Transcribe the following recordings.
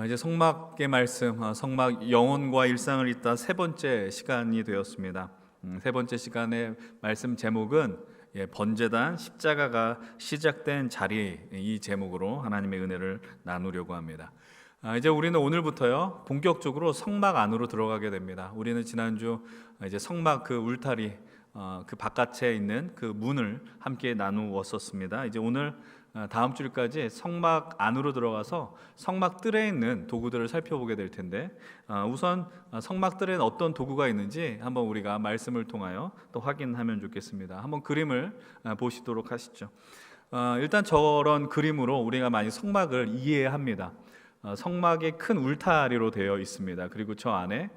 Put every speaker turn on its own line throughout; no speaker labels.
이제 성막의 말씀, 성막 영혼과 일상을 잇다 세 번째 시간이 되었습니다. 세 번째 시간의 말씀 제목은 번제단 십자가가 시작된 자리, 이 제목으로 하나님의 은혜를 나누려고 합니다. 이제 우리는 오늘부터요 본격적으로 성막 안으로 들어가게 됩니다. 우리는 지난주 이제 성막 그 울타리, 그 바깥에 있는 그 문을 함께 나누었었습니다. 이제 오늘 다음 주일까지 성막 안으로 들어가서 성막 뜰에 있는 도구들을 살펴보게 될 텐데, 우선 성막 뜰에는 어떤 도구가 있는지 한번 우리가 말씀을 통하여 또 확인하면 좋겠습니다. 한번 그림을 보시도록 하시죠. 일단 저런 그림으로 우리가 많이 성막을 이해합니다. 성막이 큰 울타리로 되어 있습니다. 그리고 저 안에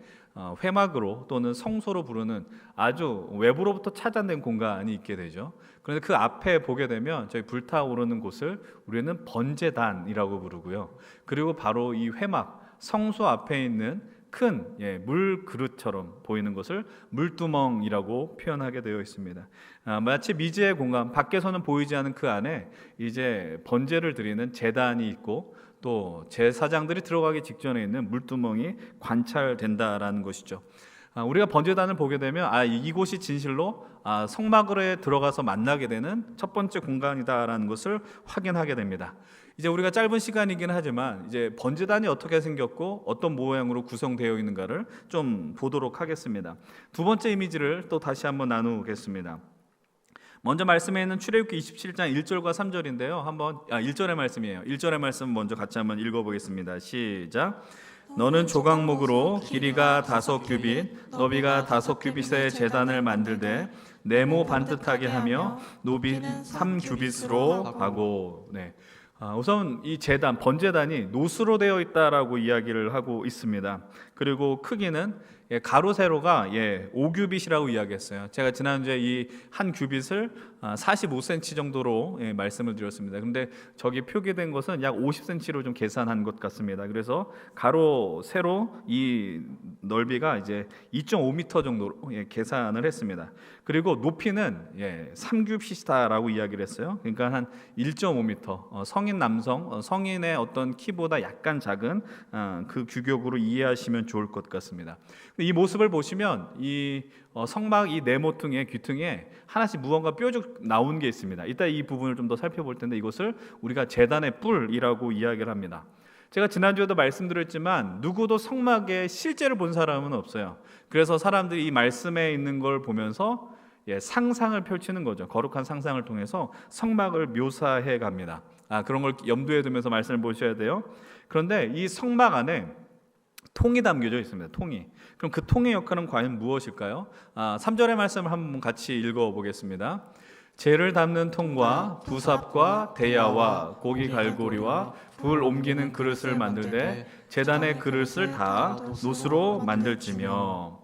회막으로 또는 성소로 부르는 아주 외부로부터 차단된 공간이 있게 되죠. 그런데 그 앞에 보게 되면 저희 불타오르는 곳을 우리는 번제단이라고 부르고요. 그리고 바로 이 회막, 성소 앞에 있는 큰 물 그릇처럼 보이는 것을 물두멍이라고 표현하게 되어 있습니다. 마치 미지의 공간, 밖에서는 보이지 않는 그 안에 이제 번제를 드리는 제단이 있고, 또 제사장들이 들어가기 직전에 있는 물두멍이 관찰된다라는 것이죠. 우리가 번제단을 보게 되면 이곳이 진실로 성막으로 들어가서 만나게 되는 첫 번째 공간이다라는 것을 확인하게 됩니다. 이제 우리가 짧은 시간이긴 하지만 이제 번제단이 어떻게 생겼고 어떤 모양으로 구성되어 있는가를 좀 보도록 하겠습니다. 두 번째 이미지를 또 다시 한번 나누겠습니다. 먼저 말씀에 있는 출애굽기 27장 1절과 3절인데요. 한번 1절의 말씀이에요. 1절의 말씀 먼저 같이 한번 읽어보겠습니다. 시작. 너는 조각목으로 길이가 5규빗, 너비가 5규빗의 제단을 만들되 네모 반듯하게 하며 높이 3규빗으로 하고. 우선 이 제단, 번제단이 노수로 되어 있다라고 이야기를 하고 있습니다. 그리고 크기는 가로 세로가 5규빗이라고 이야기했어요. 제가 지난주에 이 한 규빗을 45cm 정도로 말씀을 드렸습니다. 그런데 저기 표기된 것은 약 50cm로 좀 계산한 것 같습니다. 그래서 가로 세로 이 넓이가 이제 2.5m 정도로 계산을 했습니다. 그리고 높이는 3규빗이다라고 이야기를 했어요. 그러니까 한 1.5m. 성인 남성, 성인의 어떤 키보다 약간 작은 그 규격으로 이해하시면 좋을 것 같습니다. 이 모습을 보시면 이 성막 이 네모퉁이의 귀퉁이에 하나씩 무언가 뾰족 나온 게 있습니다. 이따 이 부분을 좀 더 살펴볼 텐데, 이것을 우리가 제단의 뿔이라고 이야기를 합니다. 제가 지난주에도 말씀드렸지만 누구도 성막에 실제를 본 사람은 없어요. 그래서 사람들이 이 말씀에 있는 걸 보면서 상상을 펼치는 거죠. 거룩한 상상을 통해서 성막을 묘사해 갑니다. 그런 걸 염두에 두면서 말씀을 보셔야 돼요. 그런데 이 성막 안에 통이 담겨져 있습니다. 통이. 그럼 그 통의 역할은 과연 무엇일까요? 3절의 말씀을 한번 같이 읽어보겠습니다. 재를 담는 통과 부삽과 대야와 고기 갈고리와 불 옮기는 그릇을 만들되 제단의 그릇을 다 노수로 만들지며.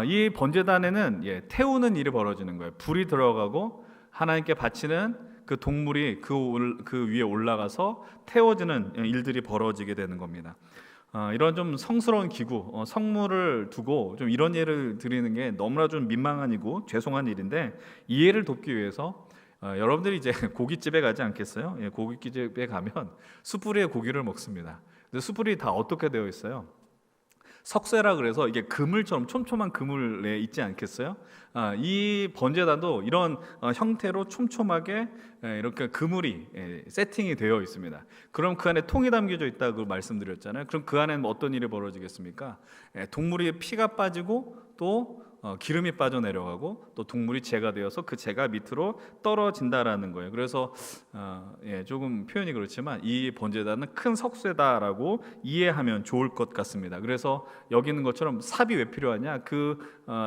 이 번제단에는 태우는 일이 벌어지는 거예요. 불이 들어가고 하나님께 바치는 그 동물이 그 위에 올라가서 태워지는 일들이 벌어지게 되는 겁니다. 이런 좀 성스러운 기구, 성물을 두고 좀 이런 예를 드리는 게 너무나 좀 민망한 일이고 죄송한 일인데, 이해를 돕기 위해서 여러분들이 이제 고깃집에 가지 않겠어요? 고깃집에 가면 숯불에 고기를 먹습니다. 근데 숯불이 다 어떻게 되어 있어요? 석쇠라 그래서 이게 그물처럼 촘촘한 그물에 있지 않겠어요? 이 번제단도 이런 형태로 촘촘하게 이렇게 그물이 세팅이 되어 있습니다. 그럼 그 안에 통이 담겨져 있다고 말씀드렸잖아요. 그럼 그 안에는 어떤 일이 벌어지겠습니까? 동물이 피가 빠지고 또 기름이 빠져내려가고 또 동물이 재가 되어서 그 재가 밑으로 떨어진다라는 거예요. 그래서 조금 표현이 그렇지만 이 번제단은 큰 석쇠다라고 이해하면 좋을 것 같습니다. 그래서 여기 있는 것처럼 삽이 왜 필요하냐? 그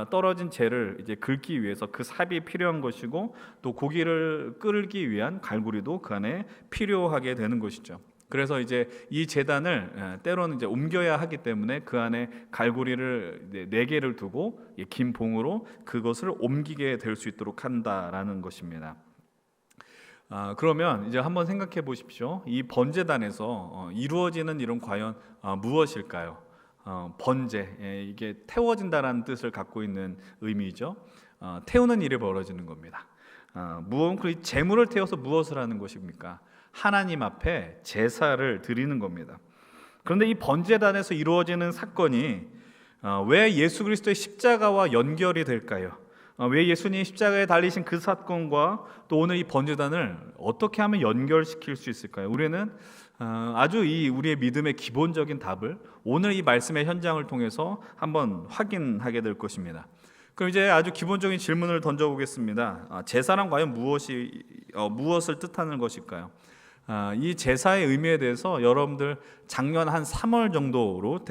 떨어진 재를 이제 긁기 위해서 그 삽이 필요한 것이고, 또 고기를 끓기 위한 갈고리도 그 안에 필요하게 되는 것이죠. 그래서 이제 이 제단을 때로는 이제 옮겨야 하기 때문에 그 안에 갈고리를 4개를 두고 긴 봉으로 그것을 옮기게 될 수 있도록 한다라는 것입니다. 그러면 이제 한번 생각해 보십시오. 이 번제단에서 이루어지는 일은 과연 무엇일까요? 번제, 이게 태워진다라는 뜻을 갖고 있는 의미죠. 태우는 일이 벌어지는 겁니다. 그 재물을 태워서 무엇을 하는 것입니까? 하나님 앞에 제사를 드리는 겁니다. 그런데 이 번제단에서 이루어지는 사건이 왜 예수 그리스도의 십자가와 연결이 될까요? 왜 예수님이 십자가에 달리신 그 사건과 또 오늘 이 번제단을 어떻게 하면 연결시킬 수 있을까요? 우리는 아주 우리의 믿음의 기본적인 답을 오늘 이 말씀의 현장을 통해서 한번 확인하게 될 것입니다. 그럼 이제 아주 기본적인 질문을 던져보겠습니다. 제사란 과연 무엇을 뜻하는 것일까요? 이 제사의 의미에 대해서 여러분들 작년 한 3월 정도로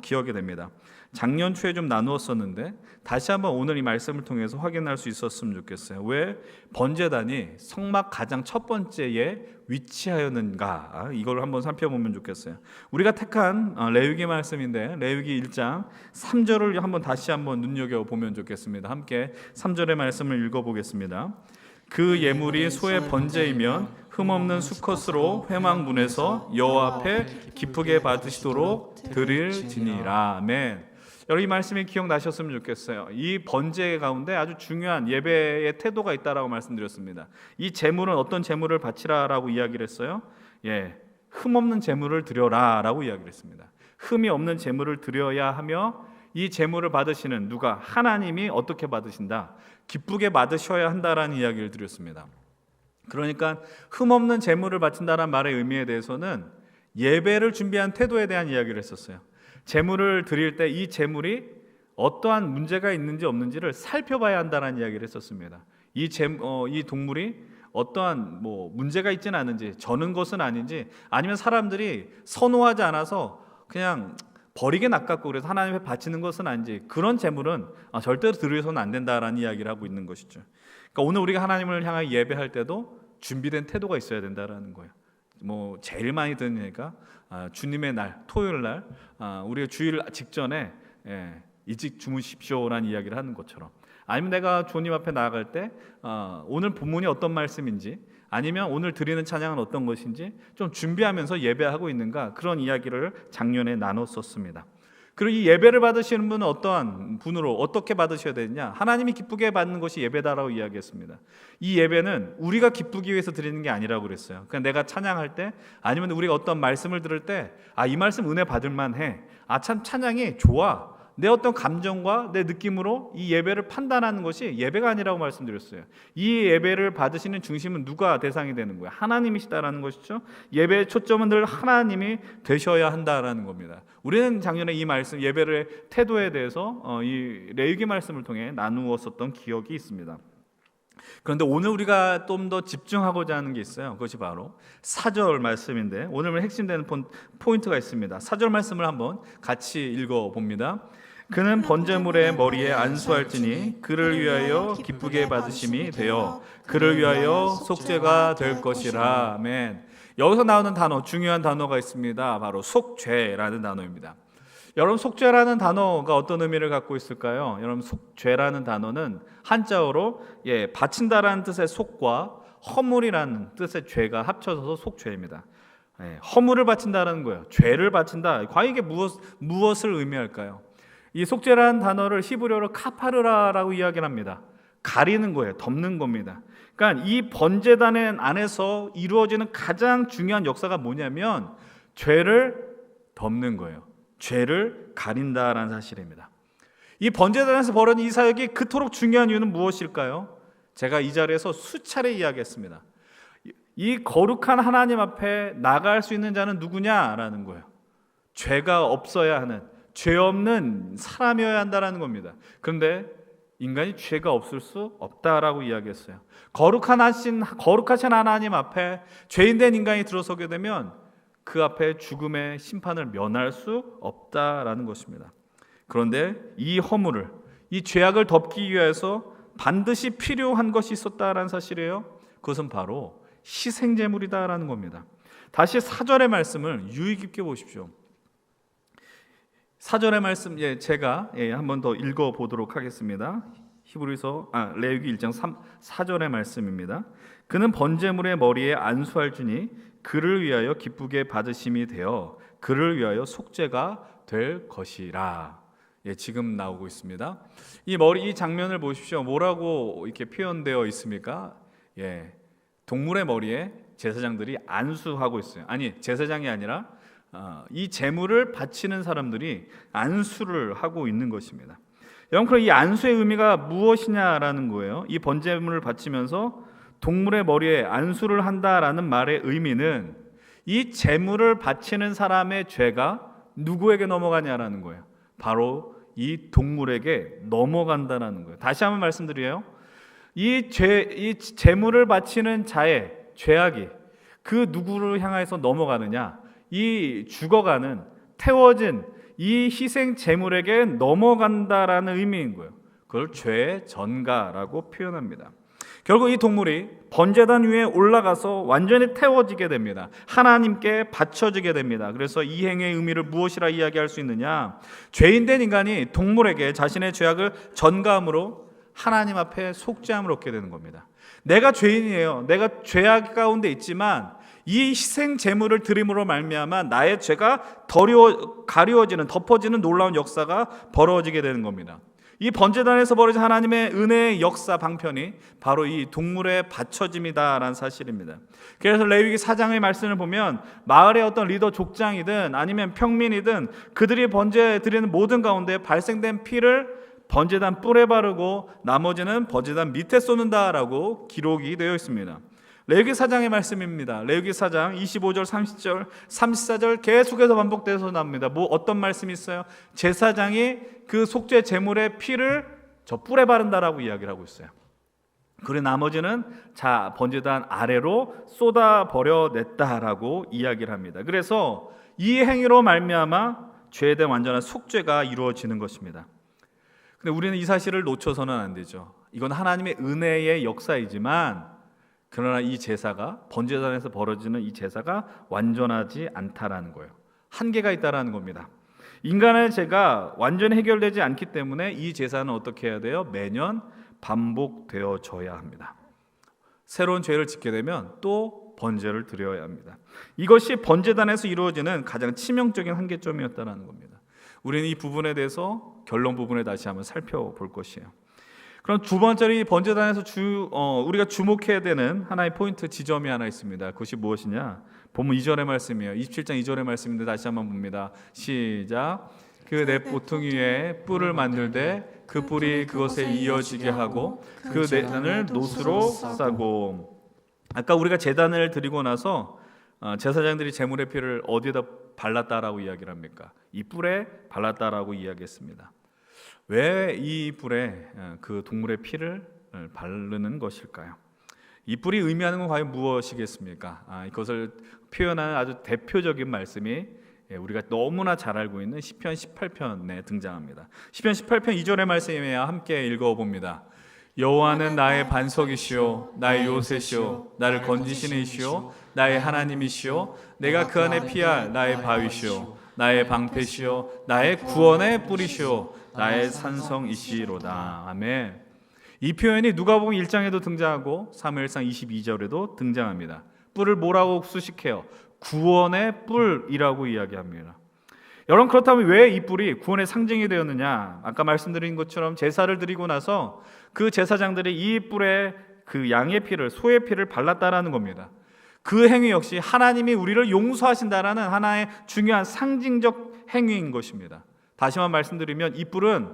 기억이 됩니다. 작년 초에 좀 나누었었는데 다시 한번 오늘 이 말씀을 통해서 확인할 수 있었으면 좋겠어요. 왜 번제단이 성막 가장 첫 번째에 위치하였는가, 이걸 한번 살펴보면 좋겠어요. 우리가 택한 레위기 말씀인데 레위기 1장 3절을 한번 다시 한번 눈여겨보면 좋겠습니다. 함께 3절의 말씀을 읽어보겠습니다. 그 예물이 소의 번제이면 흠없는 수컷으로 회막문에서 여호와 앞에 기쁘게 받으시도록 드릴지니라. 아멘. 여러분 이 말씀이 기억나셨으면 좋겠어요. 이 번제 가운데 아주 중요한 예배의 태도가 있다라고 말씀드렸습니다. 이 제물은 어떤 제물을 바치라라고 이야기를 했어요? 흠없는 제물을 드려라라고 이야기를 했습니다. 흠이 없는 제물을 드려야 하며 이 제물을 받으시는 누가? 하나님이 어떻게 받으신다? 기쁘게 받으셔야 한다라는 이야기를 드렸습니다. 그러니까 흠없는 제물을 바친다는 말의 의미에 대해서는 예배를 준비한 태도에 대한 이야기를 했었어요. 제물을 드릴 때 이 제물이 어떠한 문제가 있는지 없는지를 살펴봐야 한다는 이야기를 했었습니다. 이 동물이 어떠한 문제가 있지는 않은지, 저는 것은 아닌지, 아니면 사람들이 선호하지 않아서 그냥 버리긴 아깝고 그래서 하나님께 바치는 것은 아닌지, 그런 제물은 절대로 드려서는 안 된다라는 이야기를 하고 있는 것이죠. 그러니까 오늘 우리가 하나님을 향하여 예배할 때도 준비된 태도가 있어야 된다라는 거예요. 제일 많이 듣는 얘기가 주님의 날, 토요일 날 우리가 주일 직전에 일찍 주무십시오라는 이야기를 하는 것처럼, 아니면 내가 주님 앞에 나아갈 때 오늘 본문이 어떤 말씀인지, 아니면 오늘 드리는 찬양은 어떤 것인지 좀 준비하면서 예배하고 있는가, 그런 이야기를 작년에 나눴었습니다. 그리고 이 예배를 받으시는 분은 어떠한 분으로 어떻게 받으셔야 되느냐? 하나님이 기쁘게 받는 것이 예배다라고 이야기했습니다. 이 예배는 우리가 기쁘기 위해서 드리는 게 아니라고 그랬어요. 그냥 내가 찬양할 때, 아니면 우리가 어떤 말씀을 들을 때 이 말씀 은혜 받을 만해, 참 찬양이 좋아, 내 어떤 감정과 내 느낌으로 이 예배를 판단하는 것이 예배가 아니라고 말씀드렸어요. 이 예배를 받으시는 중심은 누가 대상이 되는 거예요? 하나님이시다라는 것이죠. 예배의 초점은 늘 하나님이 되셔야 한다라는 겁니다. 우리는 작년에 이 말씀, 예배의 태도에 대해서 이 레위기 말씀을 통해 나누었었던 기억이 있습니다. 그런데 오늘 우리가 좀 더 집중하고자 하는 게 있어요. 그것이 바로 4절 말씀인데, 오늘 핵심되는 포인트가 있습니다. 4절 말씀을 한번 같이 읽어봅니다. 그는 번제물의 머리에 안수할지니 그를 위하여 기쁘게 받으심이 되어 그를 위하여 속죄가 될 것이라. 아멘. 여기서 나오는 단어, 중요한 단어가 있습니다. 바로 속죄라는 단어입니다. 여러분, 속죄라는 단어가 어떤 의미를 갖고 있을까요? 여러분, 속죄라는 단어는 한자어로 바친다라는 뜻의 속과 허물이라는 뜻의 죄가 합쳐져서 속죄입니다. 허물을 바친다라는 거예요. 죄를 바친다. 과연 이게 무엇을 의미할까요? 이 속죄라는 단어를 히브리어로 카파르라라고 이야기를 합니다. 가리는 거예요. 덮는 겁니다. 그러니까 이 번제단 안에서 이루어지는 가장 중요한 역사가 뭐냐면 죄를 덮는 거예요. 죄를 가린다라는 사실입니다. 이 번제단에서 벌어진 이 사역이 그토록 중요한 이유는 무엇일까요? 제가 이 자리에서 수차례 이야기했습니다. 이 거룩한 하나님 앞에 나갈 수 있는 자는 누구냐라는 거예요. 죄가 없어야 하는, 죄 없는 사람이어야 한다라는 겁니다. 그런데 인간이 죄가 없을 수 없다라고 이야기했어요. 거룩하신 하나님 앞에 죄인된 인간이 들어서게 되면 그 앞에 죽음의 심판을 면할 수 없다라는 것입니다. 그런데 이 허물을, 이 죄악을 덮기 위해서 반드시 필요한 것이 있었다라는 사실이에요. 그것은 바로 희생제물이다라는 겁니다. 다시 4절의 말씀을 유의 깊게 보십시오. 4절의 말씀 제가 한 번 더 읽어보도록 하겠습니다. 레위기 1장 4절의 말씀입니다. 그는 번제물의 머리에 안수할지니 그를 위하여 기쁘게 받으심이 되어 그를 위하여 속죄가 될 것이라. 지금 나오고 있습니다. 이 장면을 보십시오. 뭐라고 이렇게 표현되어 있습니까? 동물의 머리에 제사장들이 안수하고 있어요. 아니, 제사장이 아니라 이 제물을 바치는 사람들이 안수를 하고 있는 것입니다. 여러분, 그럼 이 안수의 의미가 무엇이냐라는 거예요. 이 번제물을 바치면서 동물의 머리에 안수를 한다라는 말의 의미는 이 제물을 바치는 사람의 죄가 누구에게 넘어가냐라는 거예요. 바로 이 동물에게 넘어간다라는 거예요. 다시 한번 말씀드려요. 이 제물을 바치는 자의 죄악이 그 누구를 향해서 넘어가느냐? 이 죽어가는, 태워진 이 희생 제물에게 넘어간다라는 의미인 거예요. 그걸 죄의 전가라고 표현합니다. 결국 이 동물이 번제단 위에 올라가서 완전히 태워지게 됩니다. 하나님께 바쳐지게 됩니다. 그래서 이 행위의 의미를 무엇이라 이야기할 수 있느냐? 죄인된 인간이 동물에게 자신의 죄악을 전가함으로 하나님 앞에 속죄함을 얻게 되는 겁니다. 내가 죄인이에요. 내가 죄악 가운데 있지만 이 희생 제물을 드림으로 말미암아 나의 죄가 가리워지는, 덮어지는 놀라운 역사가 벌어지게 되는 겁니다. 이 번제단에서 벌어진 하나님의 은혜의 역사 방편이 바로 이 동물의 바쳐짐이다라는 사실입니다. 그래서 레위기 4장의 말씀을 보면 마을의 어떤 리더 족장이든 아니면 평민이든 그들이 번제 드리는 모든 가운데 발생된 피를 번제단 뿔에 바르고 나머지는 번제단 밑에 쏟는다라고 기록이 되어 있습니다. 레위기 4장의 말씀입니다. 레위기 4장 25절, 30절, 34절 계속해서 반복돼서 나옵니다. 어떤 말씀이 있어요? 제사장이 그 속죄 제물의 피를 저 뿔에 바른다라고 이야기를 하고 있어요. 그리고 나머지는 번제단 아래로 쏟아 버려냈다라고 이야기를 합니다. 그래서 이 행위로 말미암아 죄에 대한 완전한 속죄가 이루어지는 것입니다. 근데 우리는 이 사실을 놓쳐서는 안 되죠. 이건 하나님의 은혜의 역사이지만 그러나 이 제사가, 번제단에서 벌어지는 이 제사가 완전하지 않다라는 거예요. 한계가 있다라는 겁니다. 인간의 죄가 완전히 해결되지 않기 때문에 이 제사는 어떻게 해야 돼요? 매년 반복되어져야 합니다. 새로운 죄를 짓게 되면 또 번제를 드려야 합니다. 이것이 번제단에서 이루어지는 가장 치명적인 한계점이었다는 겁니다. 우리는 이 부분에 대해서 결론 부분에 다시 한번 살펴볼 것이에요. 그럼 두 번째로 이 번제단에서 우리가 주목해야 되는 하나의 포인트 지점이 하나 있습니다. 그것이 무엇이냐? 본문 2절의 말씀이에요. 27장 2절의 말씀인데 다시 한번 봅니다. 시작. 그 내 보퉁이 위에 뿔을 만들되 그 뿔이 그것에 이어지게 하고 그 제단을 노수로 싸고. 아까 우리가 제단을 드리고 나서 제사장들이 제물의 피를 어디에다 발랐다라고 이야기를 합니까? 이 뿔에 발랐다라고 이야기했습니다. 왜 이 뿔에 그 동물의 피를 바르는 것일까요? 이 뿔이 의미하는 건 과연 무엇이겠습니까? 이것을 표현하는 아주 대표적인 말씀이 우리가 너무나 잘 알고 있는 시편 18편에 등장합니다. 시편 18편 2절의 말씀이에요. 함께 읽어봅니다. 여호와는 나의 반석이시오 나의 요새시오 나를 건지시는 이시오 나의 하나님이시오 내가 그 안에 피할 나의 바위시오 나의 방패시오 나의 구원의 뿔이시오 나의 산성이시로다. 아멘. 이 표현이 누가복음 1장에도 등장하고 사무엘상 22절에도 등장합니다. 뿔을 뭐라고 수식해요? 구원의 뿔이라고 이야기합니다. 여러분, 그렇다면 왜 이 뿔이 구원의 상징이 되었느냐? 아까 말씀드린 것처럼 제사를 드리고 나서 그 제사장들이 이 뿔에 그 양의 피를, 소의 피를 발랐다라는 겁니다. 그 행위 역시 하나님이 우리를 용서하신다라는 하나의 중요한 상징적 행위인 것입니다. 다시 한번 말씀드리면 이 뿔은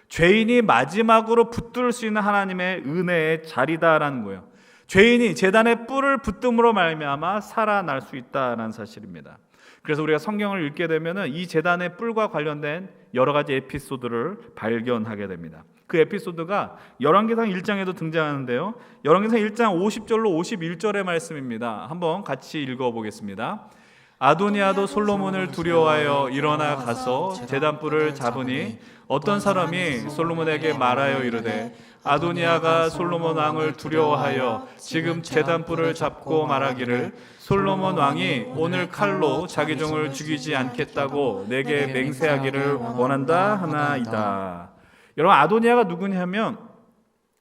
죄인이 마지막으로 붙들 수 있는 하나님의 은혜의 자리다라는 거예요. 죄인이 제단의 뿔을 붙듦으로 말미암아 살아날 수 있다라는 사실입니다. 그래서 우리가 성경을 읽게 되면 이 제단의 뿔과 관련된 여러 가지 에피소드를 발견하게 됩니다. 그 에피소드가 열왕기상 1장에도 등장하는데요. 열왕기상 1장 50절로 51절의 말씀입니다. 한번 같이 읽어보겠습니다. 아도니아도 솔로몬을 두려워하여 일어나 가서 제단뿔을 잡으니 어떤 사람이 솔로몬에게 말하여 이르되 아도니아가 솔로몬 왕을 두려워하여 지금 제단뿔을 잡고 말하기를 솔로몬 왕이 오늘 칼로 자기 종을 죽이지 않겠다고 내게 맹세하기를 원한다 하나이다. 여러분, 아도니아가 누구냐면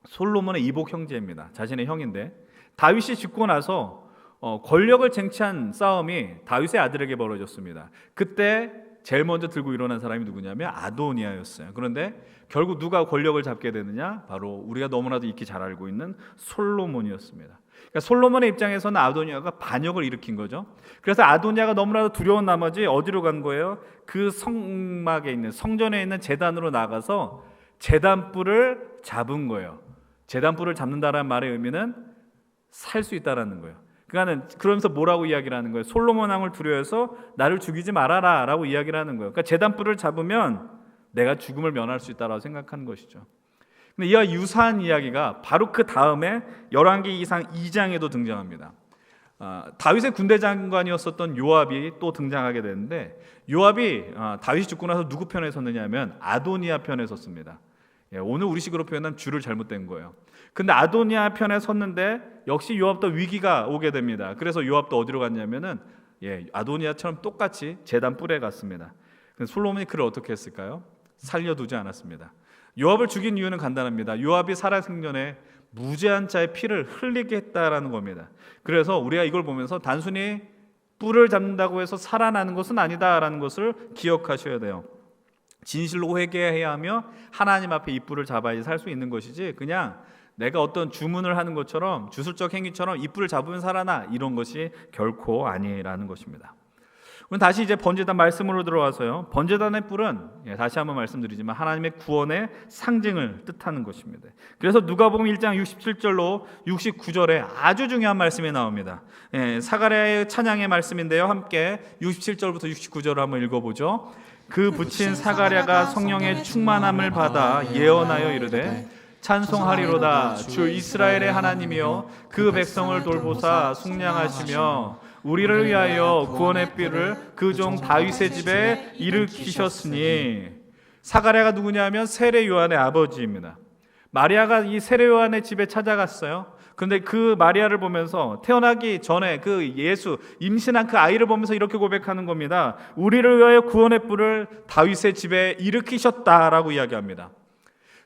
솔로몬의 이복 형제입니다. 자신의 형인데 다윗이 죽고 나서 권력을 쟁취한 싸움이 다윗의 아들에게 벌어졌습니다. 그때 제일 먼저 들고 일어난 사람이 누구냐면 아도니아였어요. 그런데 결국 누가 권력을 잡게 되느냐? 바로 우리가 너무나도 익히 잘 알고 있는 솔로몬이었습니다. 그러니까 솔로몬의 입장에서는 아도니아가 반역을 일으킨 거죠. 그래서 아도니아가 너무나도 두려운 나머지 어디로 간 거예요? 그 성막에 있는, 성전에 있는 제단으로 나가서 제단뿔을 잡은 거예요. 제단뿔을 잡는다라는 말의 의미는 살 수 있다라는 거예요. 그러면서 뭐라고 이야기를 하는 거예요? 솔로몬 왕을 두려워해서 나를 죽이지 말아라 라고 이야기를 하는 거예요. 그러니까 제단뿔을 잡으면 내가 죽음을 면할 수 있다라고 생각하는 것이죠. 근데 이와 유사한 이야기가 바로 그 다음에 열왕기상 2장에도 등장합니다. 다윗의 군대 장관이었었던 요압이 또 등장하게 되는데, 요압이 다윗이 죽고 나서 누구 편에 섰느냐면 아도니아 편에 섰습니다. 오늘 우리식으로 표현하면 줄을 잘못된 거예요. 근데 아도니아 편에 섰는데 역시 요압도 위기가 오게 됩니다. 그래서 요압도 어디로 갔냐면은 아도니아처럼 똑같이 제단 뿔에 갔습니다. 솔로몬이 그를 어떻게 했을까요? 살려두지 않았습니다. 요압을 죽인 이유는 간단합니다. 요압이 살아생전에 무죄한 자의 피를 흘리게 했다라는 겁니다. 그래서 우리가 이걸 보면서 단순히 뿔을 잡는다고 해서 살아나는 것은 아니다라는 것을 기억하셔야 돼요. 진실로 회개해야 하며 하나님 앞에 이 뿔을 잡아야지 살 수 있는 것이지, 그냥 내가 어떤 주문을 하는 것처럼 주술적 행위처럼 이 뿔을 잡으면 살아나, 이런 것이 결코 아니라는 것입니다. 그럼 다시 이제 번제단 말씀으로 들어와서요. 번제단의 뿔은 다시 한번 말씀드리지만 하나님의 구원의 상징을 뜻하는 것입니다. 그래서 누가복음 1장 67절로 69절에 아주 중요한 말씀이 나옵니다. 사가랴의 찬양의 말씀인데요. 함께 67절부터 69절을 한번 읽어보죠. 그 붙인 사가랴가 성령의 충만함을 받아 예언하여 이르되 찬송하리로다. 주 이스라엘의 하나님이여 그 백성을 돌보사 속량하시며 우리를 위하여 구원의 삐를 그 종 다윗의 집에 일으키셨으니. 사가랴가 누구냐면 세례 요한의 아버지입니다. 마리아가 이 세례 요한의 집에 찾아갔어요. 그런데 그 마리아를 보면서 태어나기 전에 그 예수 임신한 그 아이를 보면서 이렇게 고백하는 겁니다. 우리를 위하여 구원의 뿔을 다윗의 집에 일으키셨다라고 이야기합니다.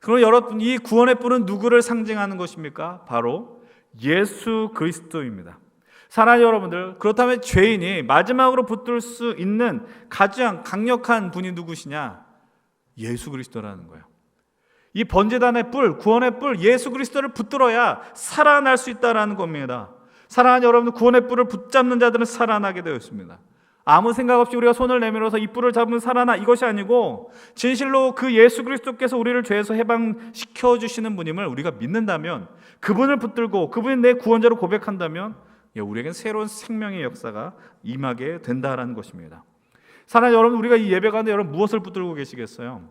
그럼 여러분, 이 구원의 뿔은 누구를 상징하는 것입니까? 바로 예수 그리스도입니다. 사랑하는 여러분들, 그렇다면 죄인이 마지막으로 붙들 수 있는 가장 강력한 분이 누구시냐? 예수 그리스도라는 거예요. 이 번제단의 뿔, 구원의 뿔, 예수 그리스도를 붙들어야 살아날 수 있다는 겁니다. 사랑하는 여러분들, 구원의 뿔을 붙잡는 자들은 살아나게 되어 있습니다. 아무 생각 없이 우리가 손을 내밀어서 이 뿔을 잡으면 살아나, 이것이 아니고 진실로 그 예수 그리스도께서 우리를 죄에서 해방시켜 주시는 분임을 우리가 믿는다면, 그분을 붙들고 그분이 내 구원자로 고백한다면 우리에겐 새로운 생명의 역사가 임하게 된다라는 것입니다. 사랑하는 여러분, 우리가 이 예배 가운데 여러분 무엇을 붙들고 계시겠어요?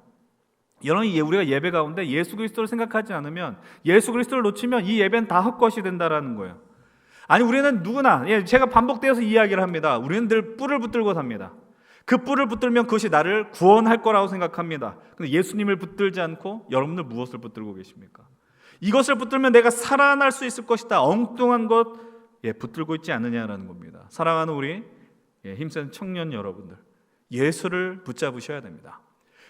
여러분, 우리가 예배 가운데 예수 그리스도를 생각하지 않으면, 예수 그리스도를 놓치면 이 예배는 다 헛것이 된다라는 거예요. 아니, 우리는 누구나, 제가 반복되어서 이야기를 합니다. 우리는 늘 뿔을 붙들고 삽니다. 그 뿔을 붙들면 그것이 나를 구원할 거라고 생각합니다. 근데 예수님을 붙들지 않고 여러분들 무엇을 붙들고 계십니까? 이것을 붙들면 내가 살아날 수 있을 것이다, 엉뚱한 것 붙들고 있지 않느냐라는 겁니다. 사랑하는 우리 힘센 청년 여러분들, 예수를 붙잡으셔야 됩니다.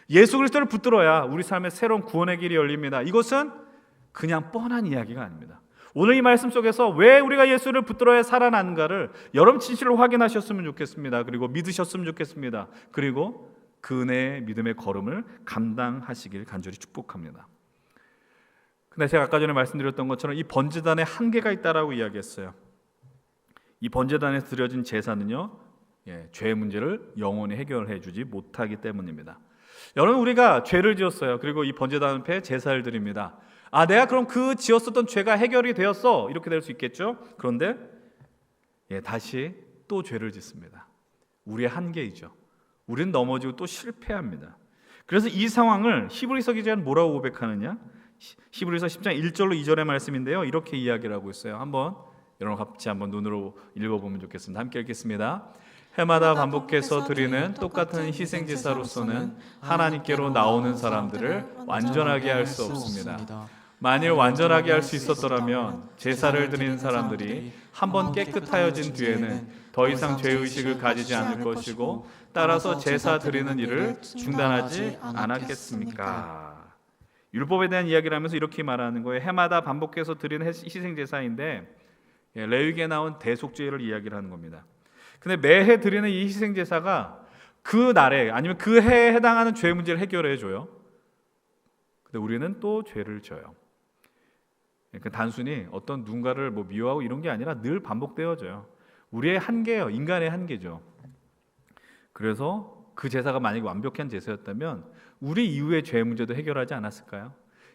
예수 그리스도를 붙들어야 우리 삶에 새로운 구원의 길이 열립니다. 이것은 그냥 뻔한 이야기가 아닙니다. 오늘 이 말씀 속에서 왜 우리가 예수를 붙들어야 살아나는가를 여러분 진실로 확인하셨으면 좋겠습니다. 그리고 믿으셨으면 좋겠습니다. 그리고 그 은혜의 믿음의 걸음을 감당하시길 간절히 축복합니다. 근데 제가 아까 전에 말씀드렸던 것처럼 이 번제단에 한계가 있다라고 이야기했어요. 이 번제단에서 드려진 제사는요, 죄의 문제를 영원히 해결해 주지 못하기 때문입니다. 여러분, 우리가 죄를 지었어요. 그리고 이 번제단 앞에 제사를 드립니다. 내가 그럼 그 지었었던 죄가 해결이 되었어, 이렇게 될 수 있겠죠. 그런데 다시 또 죄를 짓습니다. 우리의 한계이죠. 우리는 넘어지고 또 실패합니다. 그래서 이 상황을 히브리서 기자는 뭐라고 고백하느냐? 히브리서 10장 1절로 2절의 말씀인데요, 이렇게 이야기를 하고 있어요. 여러분 같이 한번 눈으로 읽어보면 좋겠습니다. 함께 읽겠습니다. 해마다 반복해서 드리는 똑같은 희생제사로서는 하나님께로 나오는 사람들을 완전하게 할 수 없습니다. 만일 완전하게 할 수 있었더라면 제사를 드리는 사람들이 한번 깨끗하여진 뒤에는 더 이상 죄의식을 가지지 않을 것이고, 따라서 제사 드리는 일을 중단하지 않았겠습니까? 율법에 대한 이야기를 하면서 이렇게 말하는 거예요. 해마다 반복해서 드리는 희생제사인데 레위기에 나온 대속죄를 이야기를 하는 겁니다. 근데 매해 드리는 이 희생제사가 그 날에 아니면 그 해에 해당하는 죄 문제를 해결해 줘요. 근데 우리는 또 죄를 져요. 그러니까 단순히 어떤 누군가를 뭐 미워하고 이런 게 아니라 늘 반복되어져요. 우리의 한계예요. 인간의 한계죠. 그래서 그 제사가 만약에 완벽한 제사였다면 우리 이후의 죄 문제도 해결하지 않았을까요?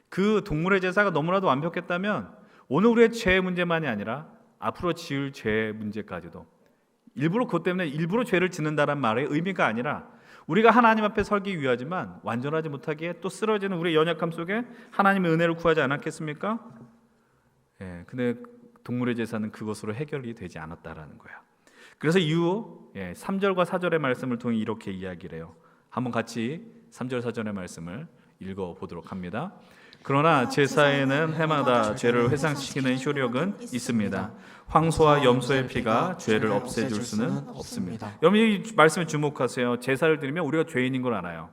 그 동물의 제사가 너무나도 완벽했다면 오늘 우리의 죄 문제만이 아니라 앞으로 지을 죄 문제까지도, 일부러 그것 때문에 일부러 죄를 짓는다는 말의 의미가 아니라 우리가 하나님 앞에 설기 위하지만 완전하지 못하기에 또 쓰러지는 우리의 연약함 속에 하나님의 은혜를 구하지 않았겠습니까? 근데 동물의 제사는 그것으로 해결이 되지 않았다라는 거예요. 그래서 이후 3절과 4절의 말씀을 통해 이렇게 이야기를 해요. 한번 같이 3절 4절의 말씀을 읽어보도록 합니다. 그러나 제사에는 해마다 죄를 회상시키는 효력은 있습니다. 황소와 염소의 피가 죄를 없애줄 수는 없습니다. 여러분 이 말씀에 주목하세요. 제사를 드리면 우리가 죄인인 걸 알아요.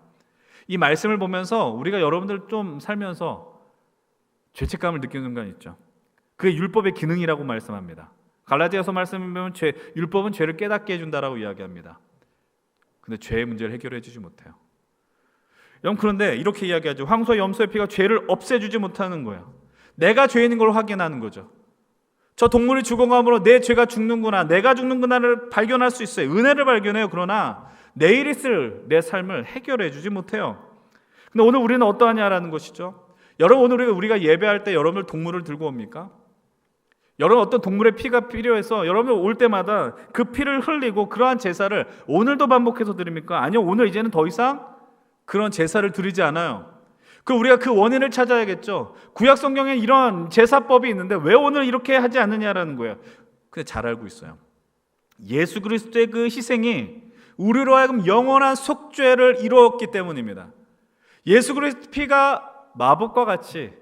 이 말씀을 보면서 우리가 여러분들 좀 살면서 죄책감을 느끼는 순간 있죠. 그게 율법의 기능이라고 말씀합니다. 갈라디아서 말씀을 보면 율법은 죄를 깨닫게 해준다라고 이야기합니다. 근데 죄의 문제를 해결해 주지 못해요. 여러분 그런데 이렇게 이야기하죠. 황소와 염소의 피가 죄를 없애주지 못하는 거예요. 내가 죄인인 걸 확인하는 거죠. 저 동물이 죽어감으로 내 죄가 죽는구나, 내가 죽는구나를 발견할 수 있어요. 은혜를 발견해요. 그러나 내일 있을 내 삶을 해결해 주지 못해요. 근데 오늘 우리는 어떠하냐라는 것이죠. 여러분 오늘 우리가 예배할 때 여러분들 동물을 들고 옵니까? 여러분 어떤 동물의 피가 필요해서 여러분 올 때마다 그 피를 흘리고 그러한 제사를 오늘도 반복해서 드립니까? 아니요, 오늘 이제는 더 이상 그런 제사를 드리지 않아요. 그럼 우리가 그 원인을 찾아야겠죠. 구약 성경에 이런 제사법이 있는데 왜 오늘 이렇게 하지 않느냐라는 거예요. 근데 잘 알고 있어요. 예수 그리스도의 그 희생이 우리로 하여금 영원한 속죄를 이루었기 때문입니다. 예수 그리스도 피가 마법과 같이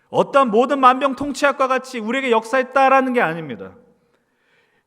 어떤 모든 만병통치약과 같이 우리에게 역사했다라는 게 아닙니다.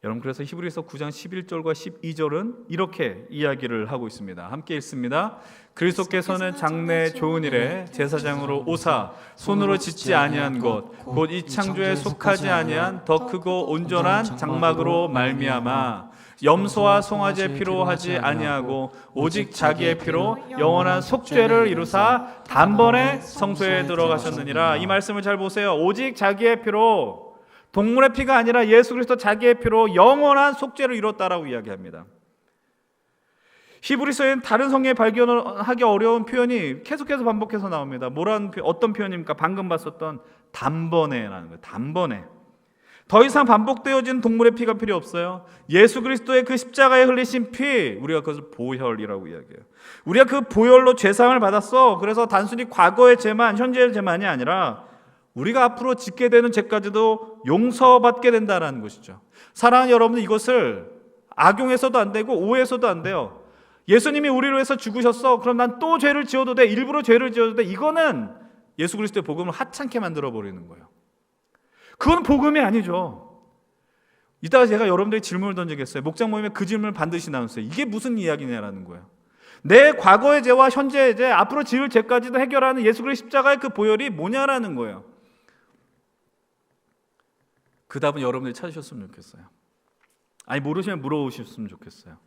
여러분 그래서 히브리서 9장 11절과 12절은 이렇게 이야기를 하고 있습니다. 함께 읽습니다. 그리스도께서는 장래 좋은 일에 제사장으로 오사 손으로 짓지 아니한 것 곧 이 창조에 속하지 아니한 더 크고 온전한 장막으로 말미암아 염소와 송아지의 피로 하지 아니하고 오직 자기의 피로 영원한 속죄를 이루사 단번에 성소에 들어가셨느니라. 이 말씀을 잘 보세요. 오직 자기의 피로, 동물의 피가 아니라 예수 그리스도 자기의 피로 영원한 속죄를 이뤘다라고 이야기합니다. 히브리서에는 다른 성경에 발견하기 어려운 표현이 계속해서 반복해서 나옵니다. 어떤 표현입니까? 방금 봤었던 단번에라는 거예요. 단번에. 더 이상 반복되어진 동물의 피가 필요 없어요. 예수 그리스도의 그 십자가에 흘리신 피, 우리가 그것을 보혈이라고 이야기해요. 우리가 그 보혈로 죄사함을 받았어. 그래서 단순히 과거의 죄만, 현재의 죄만이 아니라 우리가 앞으로 짓게 되는 죄까지도 용서받게 된다는 것이죠. 사랑하는 여러분, 이것을 악용해서도 안 되고 오해해서도 안 돼요. 예수님이 우리를 위해서 죽으셨어. 그럼 난 또 죄를 지어도 돼. 일부러 죄를 지어도 돼. 이거는 예수 그리스도의 복음을 하찮게 만들어버리는 거예요. 그건 복음이 아니죠. 이따가 제가 여러분들이 질문을 던지겠어요. 목장 모임에 그 질문을 반드시 나누세요. 이게 무슨 이야기냐라는 거예요. 내 과거의 죄와 현재의 죄, 앞으로 지을 죄까지도 해결하는 예수 그리스도 십자가의 그 보혈이 뭐냐라는 거예요. 그 답은 여러분들이 찾으셨으면 좋겠어요. 아니 모르시면 물어보셨으면 좋겠어요.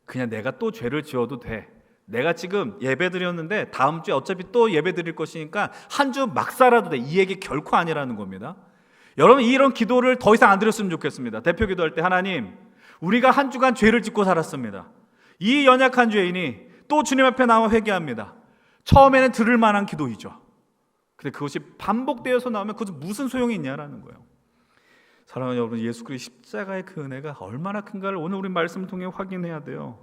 그냥 내가 또 죄를 지어도 돼. 내가 지금 예배 드렸는데 다음 주에 어차피 또 예배 드릴 것이니까 한 주 막 살아도 돼. 이 얘기 결코 아니라는 겁니다. 여러분 이런 기도를 더 이상 안 드렸으면 좋겠습니다. 대표 기도할 때 하나님, 우리가 한 주간 죄를 짓고 살았습니다. 이 연약한 죄인이 또 주님 앞에 나와 회개합니다. 처음에는 들을 만한 기도이죠. 근데 그것이 반복되어서 나오면 그것은 무슨 소용이 있냐라는 거예요. 사랑하는 여러분, 예수 그리스도 십자가의 그 은혜가 얼마나 큰가를 오늘 우리 말씀을 통해 확인해야 돼요.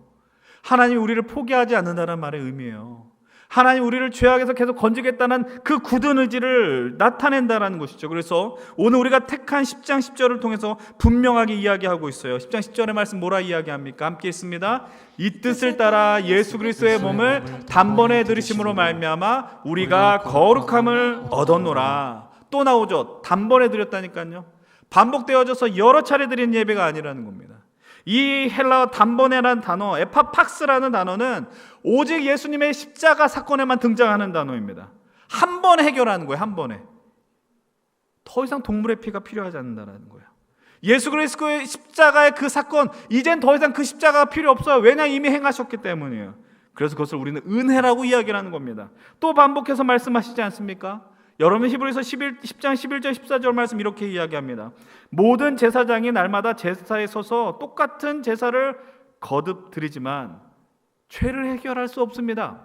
하나님이 우리를 포기하지 않는다는 말의 의미예요. 하나님 우리를 죄악에서 계속 건지겠다는 그 굳은 의지를 나타낸다는 것이죠. 그래서 오늘 우리가 택한 10장 10절을 통해서 분명하게 이야기하고 있어요. 10장 10절의 말씀 뭐라 이야기합니까? 함께 있습니다. 이 뜻을 따라 예수 그리스도의 몸을 단번에 들이심으로 말미암아 우리가 거룩함을 얻었노라. 또 나오죠. 단번에 드렸다니까요. 반복되어져서 여러 차례 드린 예배가 아니라는 겁니다. 이 헬라어 단번에라는 단어, 에파팍스라는 단어는 오직 예수님의 십자가 사건에만 등장하는 단어입니다. 한 번에 해결하는 거예요. 한 번에. 더 이상 동물의 피가 필요하지 않는다는 거예요. 예수 그리스도의 십자가의 그 사건, 이젠 더 이상 그 십자가가 필요 없어요. 왜냐? 이미 행하셨기 때문이에요. 그래서 그것을 우리는 은혜라고 이야기를 하는 겁니다. 또 반복해서 말씀하시지 않습니까? 여러분 히브리서 10장 11절 14절 말씀 이렇게 이야기합니다. 모든 제사장이 날마다 제사에 서서 똑같은 제사를 거듭 드리지만 죄를 해결할 수 없습니다.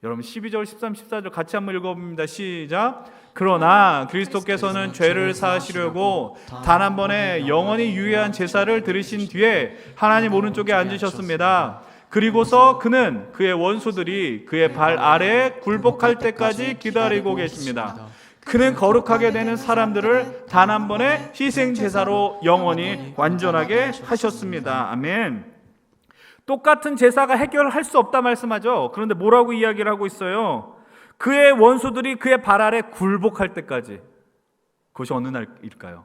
여러분 12절 13, 14절 같이 한번 읽어봅니다. 시작. 그러나 그리스도께서는 죄를 사하시려고 단 한 번에 영원히 유예한 제사를 드리신 뒤에 하나님 오른쪽에 앉으셨습니다. 그리고서 그는 그의 원수들이 그의 발 아래에 굴복할 때까지 기다리고 계십니다. 그는 거룩하게 되는 사람들을 단 한 번의 희생 제사로 영원히 완전하게 하셨습니다. 아멘. 똑같은 제사가 해결할 수 없다 말씀하죠. 그런데 뭐라고 이야기를 하고 있어요? 그의 원수들이 그의 발 아래 굴복할 때까지. 그것이 어느 날일까요?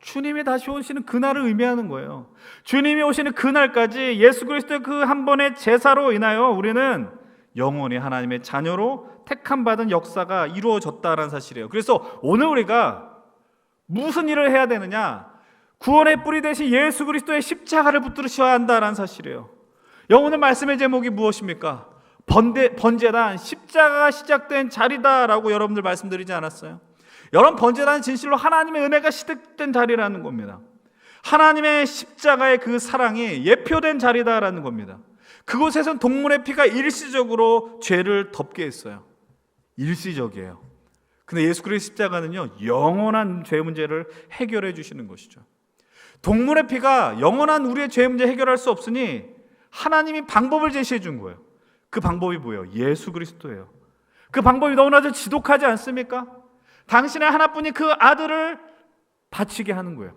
주님이 다시 오시는 그날을 의미하는 거예요. 주님이 오시는 그날까지 예수 그리스도의 그 한 번의 제사로 인하여 우리는 영원히 하나님의 자녀로 택함받은 역사가 이루어졌다는 사실이에요. 그래서 오늘 우리가 무슨 일을 해야 되느냐? 구원의 뿌리 대신 예수 그리스도의 십자가를 붙들으셔야 한다는 사실이에요. 오늘 말씀의 제목이 무엇입니까? 번제단, 십자가가 시작된 자리다라고 여러분들 말씀드리지 않았어요? 여러분, 번제단은 진실로 하나님의 은혜가 시작된 자리라는 겁니다. 하나님의 십자가의 그 사랑이 예표된 자리다라는 겁니다. 그곳에선 동물의 피가 일시적으로 죄를 덮게 했어요. 일시적이에요. 근데 예수 그리스도의 십자가는요, 영원한 죄 문제를 해결해 주시는 것이죠. 동물의 피가 영원한 우리의 죄 문제 해결할 수 없으니 하나님이 방법을 제시해 준 거예요. 그 방법이 뭐예요? 예수 그리스도예요. 그 방법이 너무나도 지독하지 않습니까? 당신의 하나뿐인 그 아들을 바치게 하는 거예요.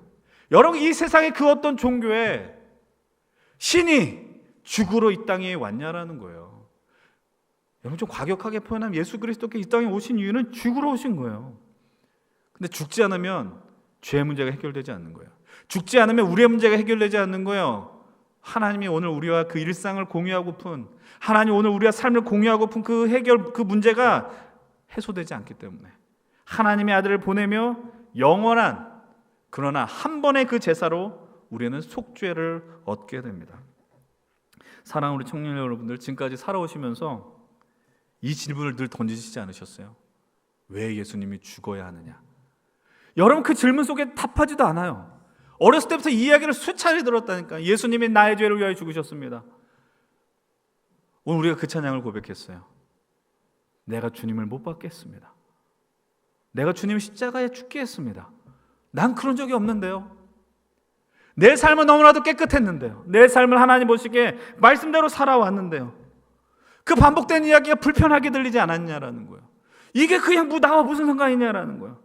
여러분, 이 세상의 그 어떤 종교에 신이 죽으러 이 땅에 왔냐라는 거예요. 여러분, 좀 과격하게 표현하면 예수 그리스도께 이 땅에 오신 이유는 죽으러 오신 거예요. 근데 죽지 않으면 죄 문제가 해결되지 않는 거예요. 죽지 않으면 우리의 문제가 해결되지 않는 거예요. 하나님이 오늘 우리와 그 일상을 공유하고픈, 하나님 오늘 우리와 삶을 공유하고픈 그 해결, 그 문제가 해소되지 않기 때문에 하나님의 아들을 보내며 영원한, 그러나 한 번의 그 제사로 우리는 속죄를 얻게 됩니다. 사랑하는 우리 청년 여러분들, 지금까지 살아오시면서 이 질문을 늘 던지시지 않으셨어요? 왜 예수님이 죽어야 하느냐? 여러분, 그 질문 속에 답하지도 않아요. 어렸을 때부터 이 이야기를 수차례 들었다니까. 예수님이 나의 죄를 위하여 죽으셨습니다. 오늘 우리가 그 찬양을 고백했어요. 내가 주님을 못 받겠습니다. 내가 주님 십자가에 죽게 했습니다. 난 그런 적이 없는데요. 내 삶은 너무나도 깨끗했는데요. 내 삶을 하나님 보시기에 말씀대로 살아왔는데요. 그 반복된 이야기가 불편하게 들리지 않았냐라는 거예요. 이게 그냥 나와 무슨 상관이냐라는 거예요.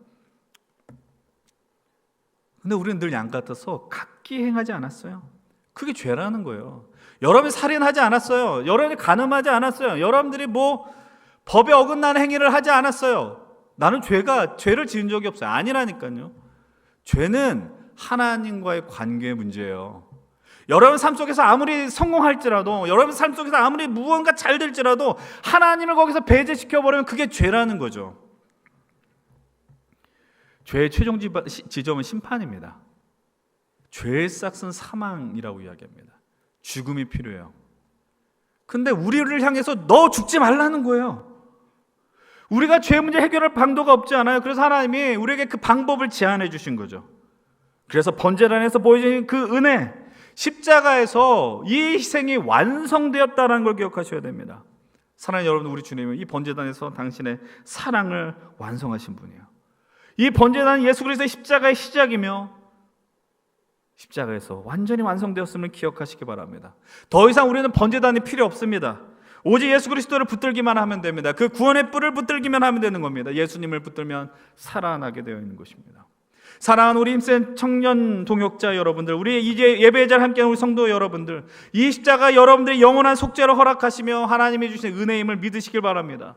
근데 우리는 늘 양 같아서 각기 행하지 않았어요. 그게 죄라는 거예요. 여러분이 살인하지 않았어요. 여러분이 간음하지 않았어요. 여러분들이 법에 어긋나는 행위를 하지 않았어요. 나는 죄를 지은 적이 없어요. 아니라니까요. 죄는 하나님과의 관계의 문제예요. 여러분 삶 속에서 아무리 성공할지라도, 여러분 삶 속에서 아무리 무언가 잘 될지라도 하나님을 거기서 배제시켜버리면 그게 죄라는 거죠. 죄의 최종 지점은 심판입니다. 죄의 싹은 사망이라고 이야기합니다. 죽음이 필요해요. 근데 우리를 향해서 너 죽지 말라는 거예요. 우리가 죄 문제 해결할 방도가 없지 않아요. 그래서 하나님이 우리에게 그 방법을 제안해 주신 거죠. 그래서 번제단에서 보여진 그 은혜, 십자가에서 이 희생이 완성되었다는 걸 기억하셔야 됩니다. 사랑하는 여러분, 우리 주님은 이 번제단에서 당신의 사랑을 완성하신 분이에요. 이 번제단은 예수 그리스도의 십자가의 시작이며 십자가에서 완전히 완성되었음을 기억하시기 바랍니다. 더 이상 우리는 번제단이 필요 없습니다. 오직 예수 그리스도를 붙들기만 하면 됩니다. 그 구원의 뿔을 붙들기만 하면 되는 겁니다. 예수님을 붙들면 살아나게 되어 있는 것입니다. 사랑하는 우리 힘센 청년 동역자 여러분들, 우리 이제 예배의 자리에 함께하는 우리 성도 여러분들, 이 십자가 여러분들의 영원한 속죄를 허락하시며 하나님이 주신 은혜임을 믿으시길 바랍니다.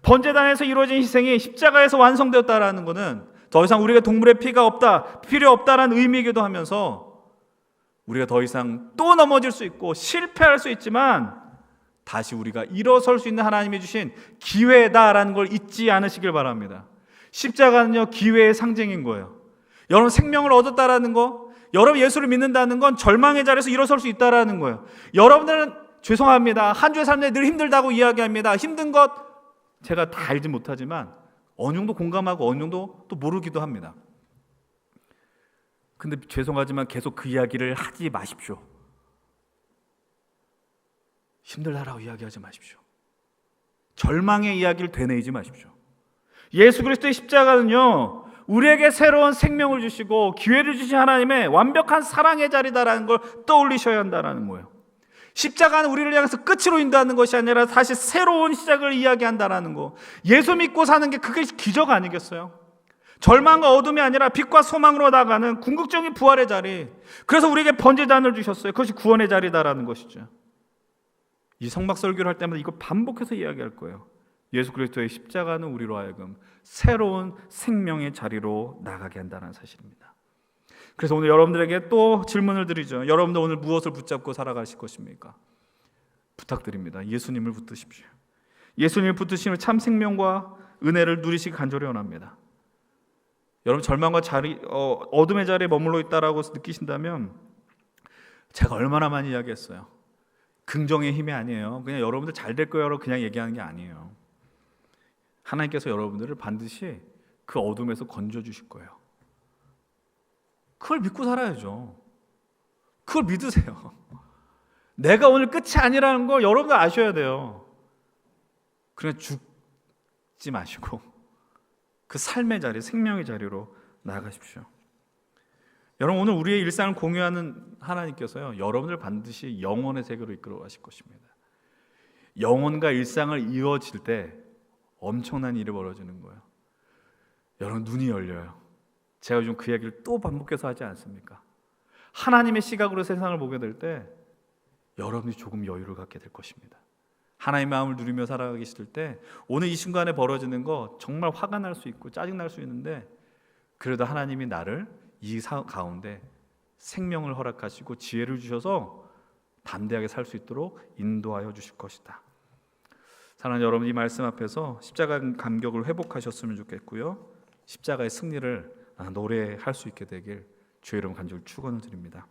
번제단에서 이루어진 희생이 십자가에서 완성되었다라는 것은 더 이상 우리가 동물의 피가 없다, 필요 없다라는 의미이기도 하면서 우리가 더 이상 또 넘어질 수 있고 실패할 수 있지만 다시 우리가 일어설 수 있는 하나님이 주신 기회다라는 걸 잊지 않으시길 바랍니다. 십자가는요, 기회의 상징인 거예요. 여러분, 생명을 얻었다라는 거, 여러분 예수를 믿는다는 건 절망의 자리에서 일어설 수 있다라는 거예요. 여러분들은 죄송합니다. 한 주의 삶에 늘 힘들다고 이야기합니다. 힘든 것 제가 다 알지 못하지만 어느 정도 공감하고 어느 정도 또 모르기도 합니다. 근데 죄송하지만 계속 그 이야기를 하지 마십시오. 힘들다라고 이야기하지 마십시오. 절망의 이야기를 되뇌이지 마십시오. 예수 그리스도의 십자가는요, 우리에게 새로운 생명을 주시고 기회를 주신 하나님의 완벽한 사랑의 자리다라는 걸 떠올리셔야 한다는 거예요. 십자가는 우리를 향해서 끝으로 인도하는 것이 아니라 다시 새로운 시작을 이야기한다는 거. 예수 믿고 사는 게 그게 기적 아니겠어요? 절망과 어둠이 아니라 빛과 소망으로 나가는 궁극적인 부활의 자리. 그래서 우리에게 번제단을 주셨어요. 그것이 구원의 자리다라는 것이죠. 이 성막 설교를 할 때마다 이거 반복해서 이야기할 거예요. 예수 그리스도의 십자가는 우리로 하여금 새로운 생명의 자리로 나가게 한다는 사실입니다. 그래서 오늘 여러분들에게 또 질문을 드리죠. 여러분들 오늘 무엇을 붙잡고 살아가실 것입니까? 부탁드립니다. 예수님을 붙드십시오. 예수님을 붙드시면 참 생명과 은혜를 누리시기 간절히 원합니다. 여러분 절망과 어둠의 자리에 머물러 있다라고 느끼신다면 제가 얼마나 많이 이야기했어요. 긍정의 힘이 아니에요. 그냥 여러분들 잘 될 거야라고 그냥 얘기하는 게 아니에요. 하나님께서 여러분들을 반드시 그 어둠에서 건져주실 거예요. 그걸 믿고 살아야죠. 그걸 믿으세요. 내가 오늘 끝이 아니라는 걸 여러분들 아셔야 돼요. 그냥 죽지 마시고 그 삶의 자리, 생명의 자리로 나아가십시오. 여러분 오늘 우리의 일상을 공유하는 하나님께서요, 여러분들 반드시 영혼의 세계로 이끌어 가실 것입니다. 영혼과 일상을 이어질 때 엄청난 일이 벌어지는 거예요. 여러분 눈이 열려요. 제가 요즘 그 얘기를 또 반복해서 하지 않습니까? 하나님의 시각으로 세상을 보게 될 때 여러분이 조금 여유를 갖게 될 것입니다. 하나님의 마음을 누리며 살아가기 싫을 때 오늘 이 순간에 벌어지는 거 정말 화가 날 수 있고 짜증날 수 있는데 그래도 하나님이 나를 이 가운데 생명을 허락하시고 지혜를 주셔서 담대하게 살 수 있도록 인도하여 주실 것이다. 사랑하는 여러분, 이 말씀 앞에서 십자가 감격을 회복하셨으면 좋겠고요, 십자가의 승리를 노래할 수 있게 되길 주의 이름 간절히 축원을 드립니다.